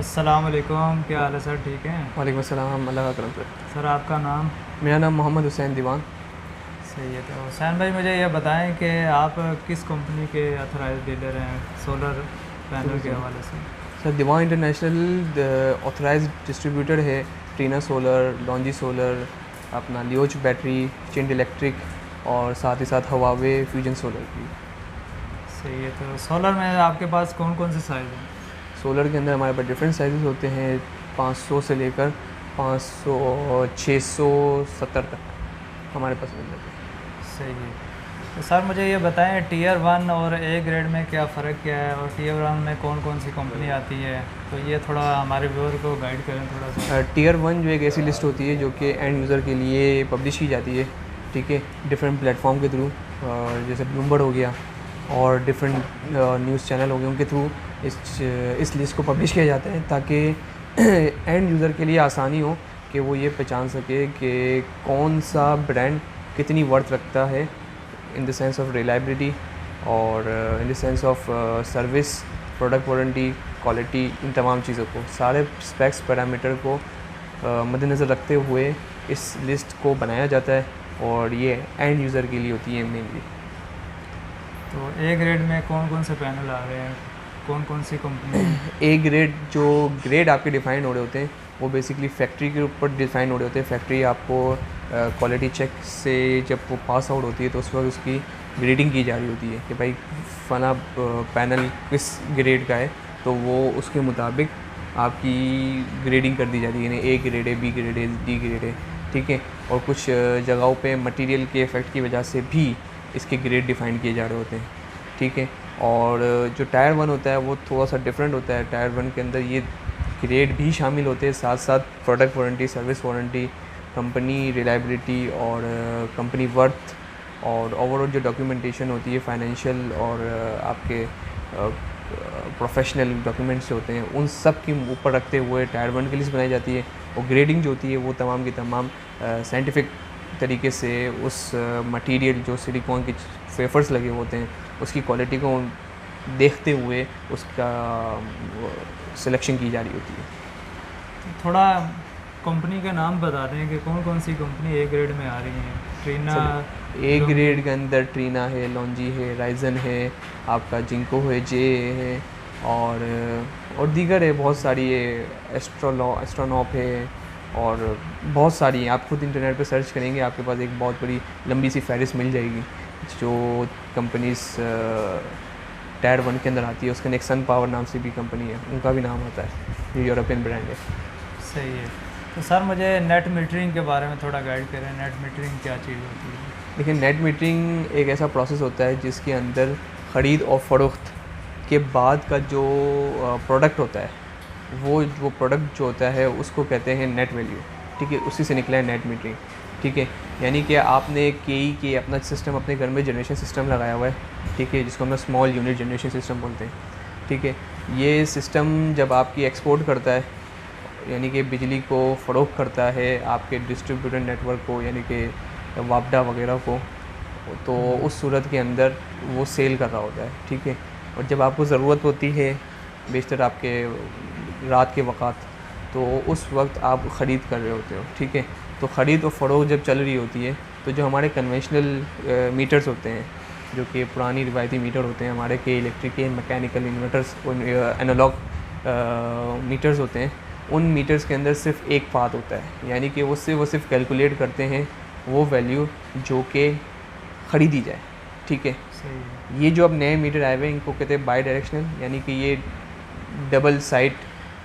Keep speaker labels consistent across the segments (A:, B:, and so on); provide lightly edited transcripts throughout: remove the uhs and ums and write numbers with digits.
A: अस्सलाम वालेकुम, क्या हाल है सर? ठीक हैं?
B: वालेकुम अस्सलाम, अल्लाह का करम सर।
A: सर आपका नाम?
B: मेरा नाम मोहम्मद हुसैन दीवान।
A: सही है। तो हुसैन भाई मुझे ये बताएं कि आप किस कंपनी के ऑथराइज्ड डीलर हैं सोलर
B: जी
A: पैनल के
B: जी
A: हवाले से?
B: सर, दीवान इंटरनेशनल ऑथराइज्ड डिस्ट्रीब्यूटर है ट्रीना सोलर, लॉन्जी सोलर, अपना लियोज बैटरी, चिंड इलेक्ट्रिक और साथ ही साथ हवावे फ्यूजन सोलर की।
A: सही है। तो सोलर में आपके पास कौन कौन से साइज़ हैं?
B: सोलर के अंदर हमारे पास डिफरेंट साइजेस होते हैं, 500 से लेकर 500 और 670 तक हमारे पास मिल जाते हैं।
A: सही है। तो सर मुझे ये बताएं टीयर वन और ए ग्रेड में क्या फ़र्क क्या है, और टीयर वन में कौन कौन सी कंपनी आती है? तो ये थोड़ा हमारे व्यूअर को गाइड करें थोड़ा सा।
B: टीयर वन जो एक ऐसी लिस्ट होती है जो कि एंड यूज़र के लिए पब्लिश की जाती है, ठीक है, डिफरेंट प्लेटफॉर्म के थ्रू, जैसे ब्लूमबर्ड हो गया और डिफरेंट न्यूज़ चैनल हो गए, उनके थ्रू इस लिस्ट को पब्लिश किया जाता है ताकि एंड यूज़र के लिए आसानी हो कि वो ये पहचान सके कि कौन सा ब्रांड कितनी वर्थ रखता है in the sense of reliability और in the sense of service, product warranty, quality, इन तमाम चीज़ों को, सारे स्पेक्स पैरामीटर को मद्देनज़र रखते हुए इस लिस्ट को बनाया जाता है और ये एंड यूज़र के लिए होती है मेनली।
A: तो ए ग्रेड में कौन कौन से पैनल आ रहे हैं, कौन कौन सी कंपनी?
B: ए ग्रेड, जो ग्रेड आपके डिफाइन हो रहे होते हैं वो बेसिकली फैक्ट्री के ऊपर डिफाइन हो रहे होते हैं। फैक्ट्री आपको क्वालिटी चेक से जब वो पास आउट होती है तो उस वक्त उसकी ग्रेडिंग की जा रही होती है कि भाई फला पैनल किस ग्रेड का है, तो वो उसके मुताबिक आपकी ग्रेडिंग कर दी जाती है, यानी ए ग्रेड है, बी ग्रेड है, डी ग्रेड है, ठीक है। और कुछ जगहों पे मटेरियल के इफ़ेक्ट की वजह से भी इसके ग्रेड डिफ़ाइन किए जा रहे होते हैं, ठीक है। और जो टायर वन होता है वो थोड़ा सा डिफरेंट होता है। टायर वन के अंदर ये ग्रेड भी शामिल होते हैं, साथ साथ product warranty, service warranty, company reliability और कंपनी वर्थ और ओवरऑल जो डॉक्यूमेंटेशन होती है फाइनेंशियल और आपके प्रोफेशनल डॉक्यूमेंट्स होते हैं, उन सब के ऊपर रखते हुए टायर वन की लिस्ट बनाई जाती है। और ग्रेडिंग जो होती है वो तमाम की तमाम साइंटिफिक तरीके से उस मटेरियल जो सिलिकॉन के वेफर्स लगे होते हैं उसकी क्वालिटी को देखते हुए उसका सिलेक्शन की जा रही होती है।
A: तो थोड़ा कंपनी का नाम बता दें कि कौन कौन सी कंपनी ए ग्रेड में आ रही हैं? ट्रीना,
B: ए ग्रेड के अंदर ट्रीना है, लॉन्जी है, राइजन है, आपका जिंको है, जे है और दीगर है बहुत सारी है, एस्ट्रोनॉप है और बहुत सारी हैं। आप खुद इंटरनेट पे सर्च करेंगे आपके पास एक बहुत बड़ी लंबी सी फहरिस्त मिल जाएगी जो कंपनीज टायर वन के अंदर आती है। उसके नेक्स्ट सन पावर नाम से भी कंपनी है, उनका भी नाम आता है, जो यूरोपियन ब्रांड है।
A: सही है। तो सर मुझे नेट मीटरिंग के बारे में थोड़ा गाइड करें, नेट मीटरिंग क्या चीज़ होती है?
B: लेकिन नेट मीटरिंग एक ऐसा प्रोसेस होता है जिसके अंदर ख़रीद और फ़रोख्त के बाद का जो प्रोडक्ट होता है वो प्रोडक्ट जो होता है उसको कहते हैं नेट वैल्यू, ठीक है। उसी से निकला है नेट मीटरिंग, ठीक है। यानी कि आपने के अपना सिस्टम अपने घर में जनरेशन सिस्टम लगाया हुआ है, ठीक है, जिसको हम स्मॉल यूनिट जनरेशन सिस्टम बोलते हैं, ठीक है। ये सिस्टम जब आपकी एक्सपोर्ट करता है, यानी कि बिजली को फ़रोख्त करता है आपके डिस्ट्रीब्यूटर नेटवर्क को, यानी कि वापडा वगैरह को, तो उस सूरत के अंदर वो सेल कर रहा होता है, ठीक है। और जब आपको ज़रूरत होती है बेशतर आपके रात के वक़्त, तो उस वक्त आप ख़रीद कर रहे होते हो, ठीक है। तो ख़रीद और फ़रोख्त जब चल रही होती है तो जो हमारे कन्वेंशनल मीटर्स होते हैं, जो कि पुरानी रिवायती मीटर होते हैं हमारे के इलेक्ट्रिक के मैकेनिकल इन्वर्टर्स एनालॉग मीटर्स होते हैं, उन मीटर्स के अंदर सिर्फ एक पाथ होता है, यानी कि वो सिर्फ कैलकुलेट करते हैं वो वैल्यू जो कि ख़रीदी जाए, ठीक है।
A: सही है।
B: ये जो अब नए मीटर आए हुए हैं इनको कहते हैं बाई डायरेक्शनल, यानी कि ये डबल साइड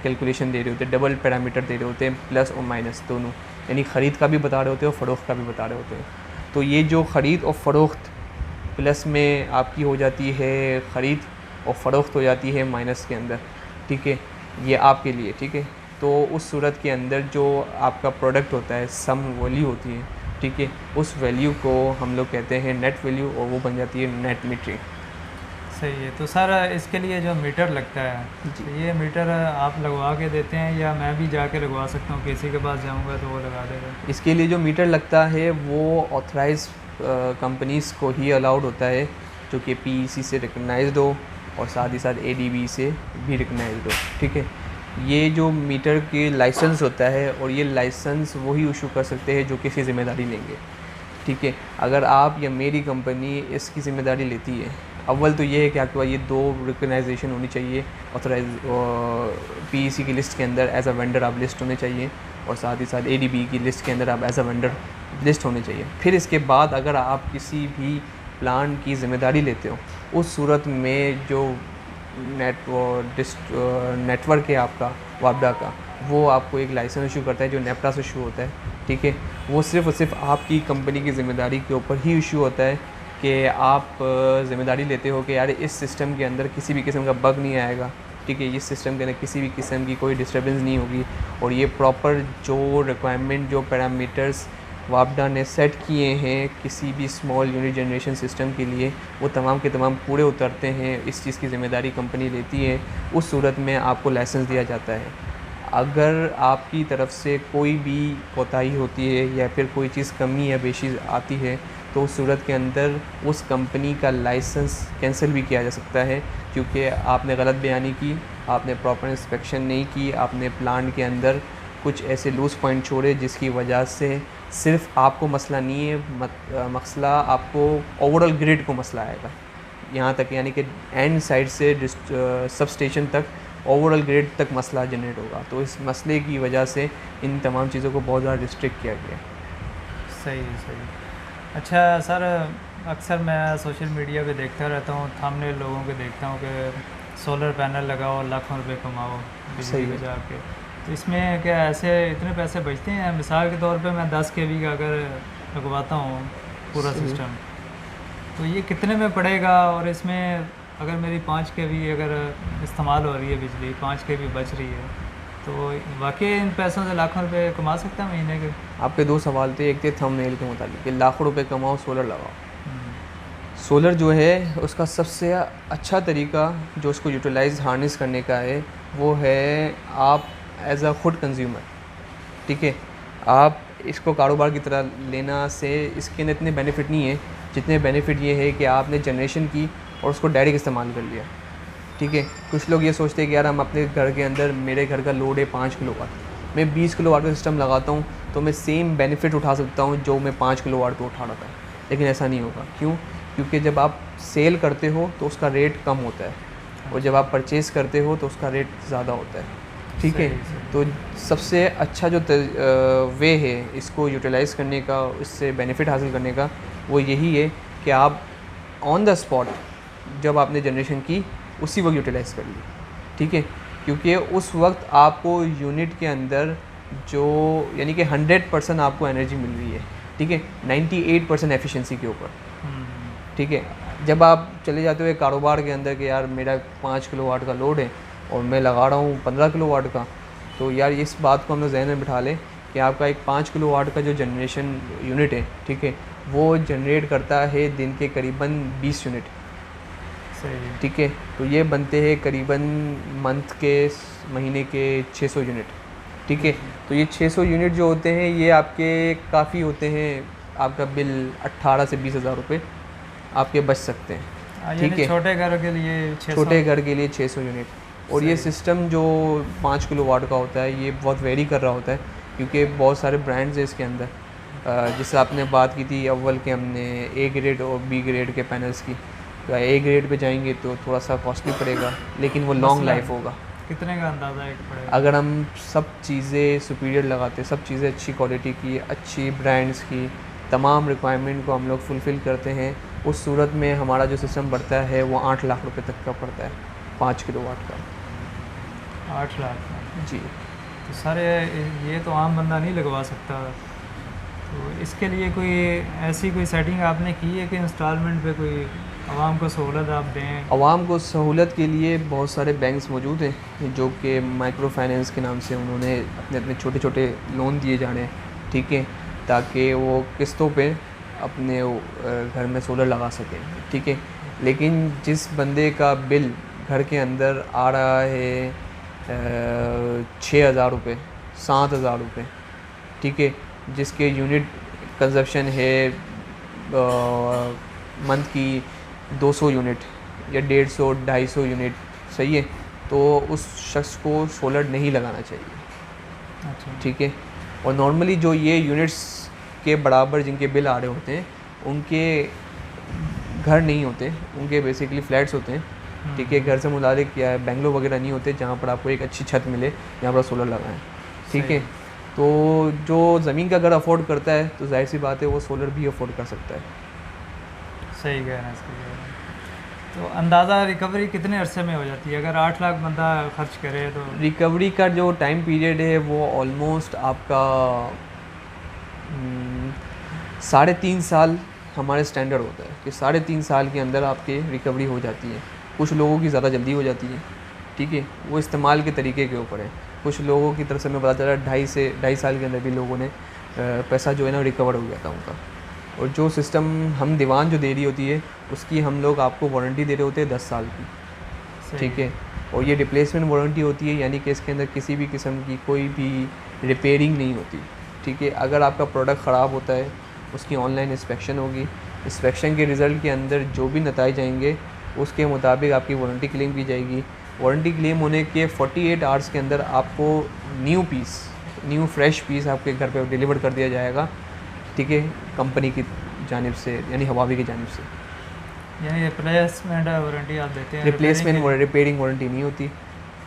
B: कैलकुलेशन दे रहे होते हैं, डबल पैरामीटर दे रहे होते हैं, प्लस और माइनस दोनों, यानी ख़रीद का भी बता रहे होते हैं और फ़रोख्त का भी बता रहे होते हैं। तो ये जो ख़रीद और फ़रोख्त प्लस में आपकी हो जाती है ख़रीद और फ़रोख्त हो जाती है माइनस के अंदर, ठीक है, ये आपके लिए, ठीक है। तो उस सूरत के अंदर जो आपका प्रोडक्ट होता है, सम वैल्यू होती है, ठीक है, उस वैल्यू को हम लोग कहते हैं नेट वैल्यू और वो बन जाती है नेट मीटरिंग।
A: सही है। तो सर इसके लिए जो मीटर लगता है, तो ये मीटर आप लगवा के देते हैं या मैं भी जाके लगवा सकता हूँ? किसी के पास जाऊँगा तो वो लगा देगा?
B: इसके लिए जो मीटर लगता है वो ऑथराइज कंपनीज़ को ही अलाउड होता है, जो कि पीईसी से रिकगनाइज्ड हो और साथ ही साथ एडीबी से भी रिकगनाइज्ड हो, ठीक है। ये जो मीटर के लाइसेंस होता है, और ये लाइसेंस वही इशू कर सकते हैं जो किसी ज़िम्मेदारी लेंगे, ठीक है। अगर आप या मेरी कंपनी इसकी ज़िम्मेदारी लेती है, अव्वल तो ये है कि आपके पास ये 2 रिकग्नाइजेशन होनी चाहिए, ऑथराइज पीईसी की लिस्ट के अंदर एज अ वेंडर आप लिस्ट होने चाहिए, और साथ ही साथ एडीबी की लिस्ट के अंदर आप एज अ वेंडर लिस्ट होने चाहिए। फिर इसके बाद अगर आप किसी भी प्लान की ज़िम्मेदारी लेते हो, उस सूरत में जो नेटवर्क है आपका वापडा का, वो आपको एक लाइसेंस इशू करता है जो नेप्टा से इशू होता है, ठीक है। वो सिर्फ़ और सिर्फ आपकी कंपनी की ज़िम्मेदारी के ऊपर ही इशू होता है कि आप ज़िम्मेदारी लेते हो कि यार इस सिस्टम के अंदर किसी भी किस्म का बग नहीं आएगा, ठीक है, इस सिस्टम के अंदर किसी भी किस्म की कोई डिस्टर्बेंस नहीं होगी, और ये प्रॉपर जो रिक्वायरमेंट, जो पैरामीटर्स वापडा ने सेट किए हैं किसी भी स्मॉल यूनिट जनरेशन सिस्टम के लिए, वो तमाम के तमाम पूरे उतरते हैं। इस चीज़ की ज़िम्मेदारी कंपनी लेती है, उस सूरत में आपको लाइसेंस दिया जाता है। अगर आपकी तरफ से कोई भी कोताही होती है या फिर कोई चीज़ कमी या बेशी आती है, तो उस सूरत के अंदर उस कंपनी का लाइसेंस कैंसिल भी किया जा सकता है, क्योंकि आपने गलत बयानी की, आपने प्रॉपर इंस्पेक्शन नहीं की, आपने प्लांट के अंदर कुछ ऐसे लूज़ पॉइंट छोड़े जिसकी वजह से सिर्फ आपको मसला नहीं है, मसला आपको ओवरऑल ग्रिड को मसला आएगा, यहाँ तक यानी कि एंड साइड से सब स्टेशन तक ओवरऑल ग्रिड तक मसला जनरेट होगा। तो इस मसले की वजह से इन तमाम चीज़ों को बहुत ज़्यादा रिस्ट्रिक्ट किया गया।
A: सही सही। अच्छा सर, अक्सर मैं सोशल मीडिया पे देखता रहता हूँ, सामने लोगों के देखता हूँ कि सोलर पैनल लगाओ, लाखों रुपए कमाओ बिजली बचा के। तो इसमें क्या ऐसे इतने पैसे बचते हैं? मिसाल के तौर पे मैं 10 kV का अगर लगवाता हूँ पूरा सिस्टम, तो ये कितने में पड़ेगा? और इसमें अगर मेरी 5 kV अगर इस्तेमाल हो रही है बिजली, 5 kV बच रही है, तो वाकई इन पैसों से लाखों रुपए कमा सकता है महीने के?
B: आपके 2 सवाल थे, एक थे थंबनेल के मुताबिक कि लाखों रुपए कमाओ सोलर लगाओ। सोलर जो है उसका सबसे अच्छा तरीका जो उसको यूटिलाइज हार्नेस करने का है, वो है आप एज अ खुद कंज्यूमर, ठीक है, आप इसको कारोबार की तरह लेना से इसके अंदर इतने बेनिफिट नहीं है जितने बेनिफिट ये है कि आपने जनरेशन की और उसको डायरेक्ट इस्तेमाल कर लिया, ठीक है। कुछ लोग ये सोचते हैं कि यार हम अपने घर के अंदर, मेरे घर का लोड है 5 किलोवाट, मैं 20 किलोवाट का सिस्टम लगाता हूँ तो मैं सेम बेनिफिट उठा सकता हूँ जो मैं 5 किलोवाट पे उठा रहा था, लेकिन ऐसा नहीं होगा। क्यों? क्योंकि जब आप सेल करते हो तो उसका रेट कम होता है, और जब आप परचेज़ करते हो तो उसका रेट ज़्यादा होता है, ठीक है। तो सबसे अच्छा जो वे है इसको यूटिलाइज़ करने का, इससे बेनिफिट हासिल करने का, वो यही है कि आप ऑन द स्पॉट जब आपने जनरेशन की उसी वक्त यूटिलाइज़ कर ली, ठीक है। क्योंकि उस वक्त आपको यूनिट के अंदर जो यानी कि 100% आपको एनर्जी मिल रही है, ठीक है, 98% एफिशिएंसी के ऊपर, ठीक है। जब आप चले जाते हो एक कारोबार के अंदर कि यार मेरा 5 किलोवाट का लोड है और मैं लगा रहा हूँ 15 किलोवाट का, तो यार इस बात को हम लोग जहन में बिठा लें कि आपका एक 5 किलोवाट का जो जनरेशन यूनिट है, ठीक है, वो जनरेट करता है दिन के करीबन 20 यूनिट, ठीक है। तो ये बनते हैं करीबन मंथ के, महीने के 600 यूनिट, ठीक है। तो ये 600 यूनिट जो होते हैं ये आपके काफ़ी होते हैं, आपका बिल 18 से 20 हज़ार रुपये आपके बच सकते हैं, ठीक है।
A: छोटे घर के लिए 600,
B: छोटे घर के लिए 600 यूनिट। और ये सिस्टम जो 5 किलोवाट का होता है ये बहुत वेरी कर रहा होता है, क्योंकि बहुत सारे ब्रांड्स हैं इसके अंदर। जिससे आपने बात की थी अव्वल के, हमने ए ग्रेड और बी ग्रेड के पैनल्स की, तो ए ग्रेड पे जाएंगे तो थोड़ा सा कॉस्टली पड़ेगा, लेकिन वो लॉन्ग लाइफ होगा।
A: कितने का अंदाज़ा एक पड़ेगा?
B: अगर हम सब चीज़ें सुपीरियर लगाते, सब चीज़ें अच्छी क्वालिटी की, अच्छी ब्रांड्स की, तमाम रिक्वायरमेंट को हम लोग फुलफ़िल करते हैं, उस सूरत में हमारा जो सिस्टम पड़ता है वो 8 लाख रुपए तक का पड़ता है 5 किलोवाट का।
A: 8 लाख
B: जी।
A: तो सर ये तो आम बंदा नहीं लगवा सकता, तो इसके लिए कोई ऐसी कोई सेटिंग आपने की है कि इंस्टॉलमेंट पे कोई आवाम को सहूलत आप दें?
B: आवाम को सहूलत के लिए बहुत सारे बैंक्स मौजूद हैं जो कि माइक्रो फाइनेंस के नाम से उन्होंने अपने अपने छोटे छोटे लोन दिए जा रहे हैं, ठीक है, ताकि वो किस्तों पे अपने घर में सोलर लगा सकें, ठीक है। लेकिन जिस बंदे का बिल घर के अंदर आ रहा है 6,000 रुपये, 7,000 रुपये, ठीक है, जिसके यूनिट कंजप्शन है मंथ की 200 यूनिट या 150-250 यूनिट, सही है, तो उस शख्स को सोलर नहीं लगाना चाहिए,
A: अच्छा।
B: ठीक है। और नॉर्मली जो ये यूनिट्स के बराबर जिनके बिल आ रहे होते हैं उनके घर नहीं होते, उनके बेसिकली फ्लैट्स होते हैं, ठीक है। घर से मुतालिक या बेंगलो वगैरह नहीं होते जहाँ पर आपको एक अच्छी छत मिले जहाँ पर सोलर लगाएं, ठीक है। तो जो ज़मीन का घर अफोर्ड करता है तो जाहिर सी बात है वो सोलर भी अफोर्ड कर सकता है।
A: सही कह रहे हैं, सही कह रहे हैं। तो अंदाज़ा रिकवरी कितने अरसे में हो जाती है अगर 8 लाख बंदा खर्च करे तो?
B: रिकवरी का जो टाइम पीरियड है वो ऑलमोस्ट आपका 3.5 साल हमारे स्टैंडर्ड होता है कि 3.5 साल के अंदर आपकी रिकवरी हो जाती है। कुछ लोगों की ज़्यादा जल्दी हो जाती है, ठीक है, वो इस्तेमाल के तरीके के ऊपर है। कुछ लोगों की तरफ से मैं पता चला 2.5 साल के अंदर भी लोगों ने पैसा जो है ना रिकवर हो गया था उनका। और जो सिस्टम हम दीवान जो दे रही होती है उसकी हम लोग आपको वारंटी दे रहे होते हैं 10 साल की, ठीक है। और ये रिप्लेसमेंट वारंटी होती है, यानी कि इसके अंदर किसी भी किस्म की कोई भी रिपेयरिंग नहीं होती, ठीक है। अगर आपका प्रोडक्ट ख़राब होता है उसकी ऑनलाइन इंस्पेक्शन होगी, इंस्पेक्शन के रिज़ल्ट के अंदर जो भी नताइज आएंगे उसके मुताबिक आपकी वारंटी क्लेम की जाएगी। वारंटी क्लेम होने के 48 आवर्स के अंदर आपको न्यू फ्रेश पीस आपके घर पे डिलीवर कर दिया जाएगा, ठीक है, कंपनी की जानिब से यानी हवावी की जानिब से।
A: यानी रिप्लेसमेंट वारंटी आप देते हैं?
B: रिप्लेसमेंट रिपेयरिंग वारंटी नहीं होती।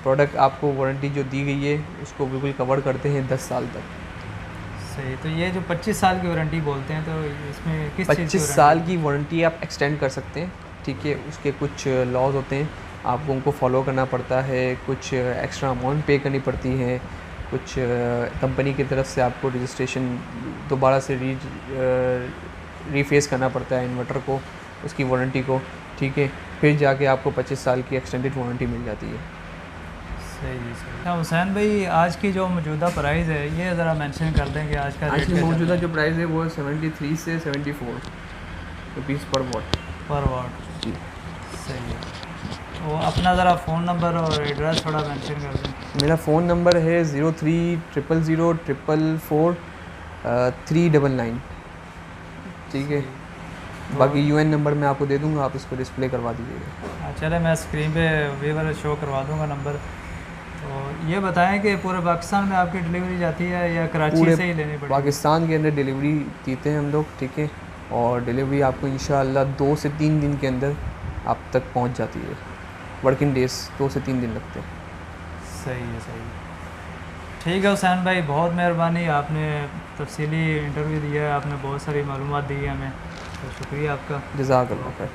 B: प्रोडक्ट आपको वारंटी जो दी गई है उसको बिल्कुल कवर करते हैं 10 साल तक।
A: सही। तो ये जो 25 साल की वारंटी बोलते हैं तो इसमें किस चीज़ की
B: 25 साल की वारंटी आप एक्सटेंड कर सकते हैं, ठीक है। उसके कुछ लॉज होते हैं, आपको उनको फॉलो करना पड़ता है, कुछ एक्स्ट्रा अमाउंट पे करनी पड़ती है, कुछ कंपनी की तरफ से आपको रजिस्ट्रेशन दोबारा से रीफेस करना पड़ता है इन्वर्टर को, उसकी वारंटी को, ठीक है। फिर जाके आपको 25 साल की एक्सटेंडेड वारंटी मिल जाती है।
A: सही सही। अच्छा हुसैन भाई, आज की जो मौजूदा प्राइस है ये ज़रा मेंशन कर दें कि आज का
B: आज
A: रेट
B: की
A: क्या
B: मौजूदा जो प्राइस है वो 73 से 74 रुपीज़ पर वॉट।
A: पर वाट?
B: जी।
A: सही है। तो अपना ज़रा फ़ोन नंबर और एड्रेस थोड़ा मेंशन कर दें।
B: मेरा फ़ोन नंबर है 03000444 399, ठीक है। बाकी यूएन नंबर मैं आपको दे दूंगा, आप इसको डिस्प्ले करवा दीजिएगा।
A: चले मैं स्क्रीन पे व्यूअर शो करवा दूंगा नंबर। तो ये बताएं कि पूरे पाकिस्तान में आपकी डिलीवरी जाती है या कराची से ही लेनी पड़ेगी?
B: पाकिस्तान के अंदर डिलीवरी देते हैं हम लोग, ठीक है। और डिलीवरी आपको इंशाअल्लाह 2 से 3 दिन के अंदर आप तक पहुंच जाती है। वर्किंग डेज 2 से 3 दिन लगते हैं।
A: सही है, सही है। ठीक है हुसैन भाई, बहुत मेहरबानी, आपने तफसीली इंटरव्यू दिया है, आपने बहुत सारी मालूमात दी है हमें, तो शुक्रिया आपका।
B: जज़ाकल्लाह खैर।